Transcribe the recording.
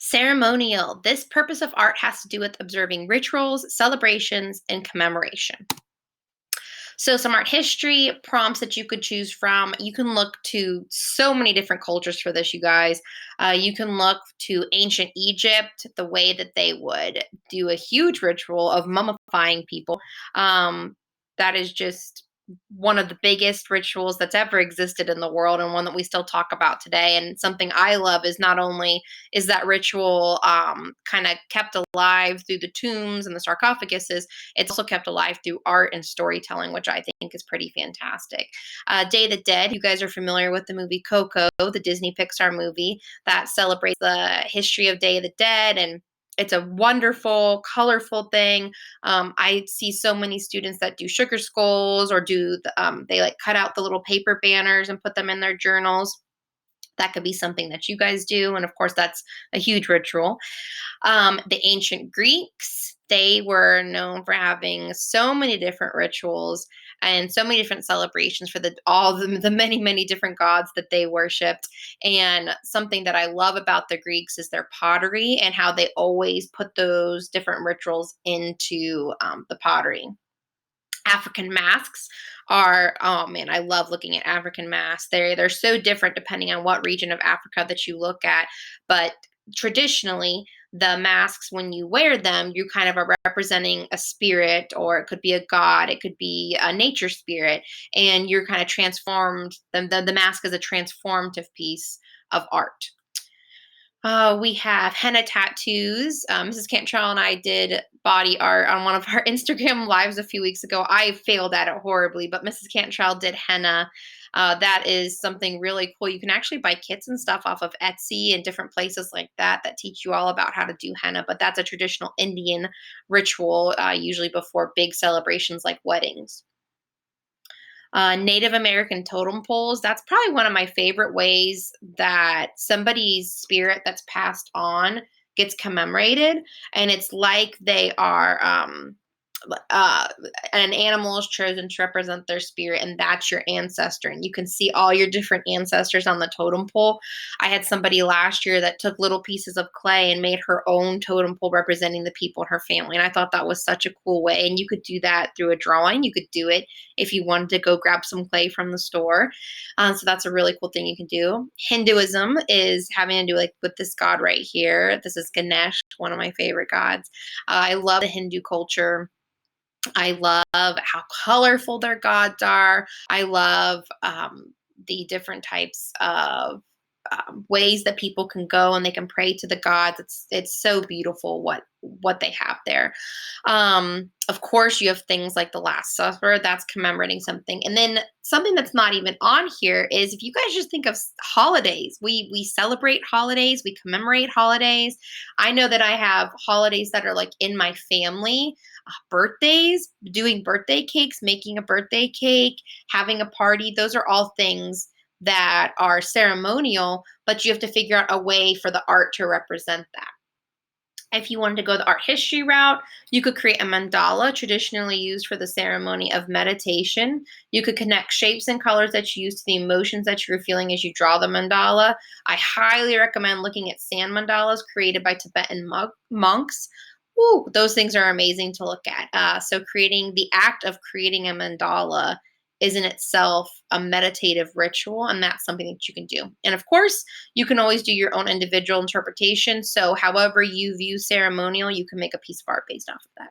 Ceremonial. This purpose of art has to do with observing rituals, celebrations, and commemoration. So, some art history prompts that you could choose from. You can look to so many different cultures for this, you guys. You can look to ancient Egypt, the way that they would do a huge ritual of mummifying people. Um, that is just one of the biggest rituals that's ever existed in the world, and one that we still talk about today. And something I love is not only is that ritual kind of kept alive through the tombs and the sarcophaguses, it's also kept alive through art and storytelling, which I think is pretty fantastic. Day of the Dead, you guys are familiar with the movie Coco, the Disney Pixar movie that celebrates the history of Day of the Dead, and it's a wonderful, colorful thing. I see so many students that do sugar skulls or they like cut out the little paper banners and put them in their journals. That could be something that you guys do. And of course, that's a huge ritual. The ancient Greeks, they were known for having so many different rituals and so many different celebrations for the many, many different gods that they worshipped. And something that I love about the Greeks is their pottery and how they always put those different rituals into the pottery. African masks are, oh man, I love looking at African masks. They're so different depending on what region of Africa that you look at. But traditionally, the masks, when you wear them, you kind of are representing a spirit, or it could be a god, it could be a nature spirit, and you're kind of transformed. The mask is a transformative piece of art. We have henna tattoos. Mrs. Cantrell and I did body art on one of our Instagram lives a few weeks ago. I failed at it horribly, but Mrs. Cantrell did henna. That is something really cool. You can actually buy kits and stuff off of Etsy and different places like that that teach you all about how to do henna. But that's a traditional Indian ritual, usually before big celebrations like weddings. Native American totem poles. That's probably one of my favorite ways that somebody's spirit that's passed on gets commemorated. And it's like they are uh, an animal is chosen to represent their spirit, and that's your ancestor. And you can see all your different ancestors on the totem pole. I had somebody last year that took little pieces of clay and made her own totem pole representing the people in her family. And I thought that was such a cool way. And you could do that through a drawing. You could do it if you wanted to go grab some clay from the store. So that's a really cool thing you can do. Hinduism is having to do like with this god right here. This is Ganesh, one of my favorite gods. I love the Hindu culture. I love how colorful their gods are. I love the different types of ways that people can go and they can pray to the gods. It's so beautiful what they have there. Of course, you have things like the Last Supper that's commemorating something, and then something that's not even on here is if you guys just think of holidays. We celebrate holidays, we commemorate holidays. I know that I have holidays that are like in my family. Birthdays, doing birthday cakes, making a birthday cake, having a party. Those are all things that are ceremonial, but you have to figure out a way for the art to represent that. If you wanted to go the art history route, you could create a mandala, traditionally used for the ceremony of meditation. You could connect shapes and colors that you use to the emotions that you're feeling as you draw the mandala. I highly recommend looking at sand mandalas created by Tibetan monks. Ooh, those things are amazing to look at. So creating the act of creating a mandala is in itself a meditative ritual, and that's something that you can do. And of course, you can always do your own individual interpretation. So however you view ceremonial, you can make a piece of art based off of that.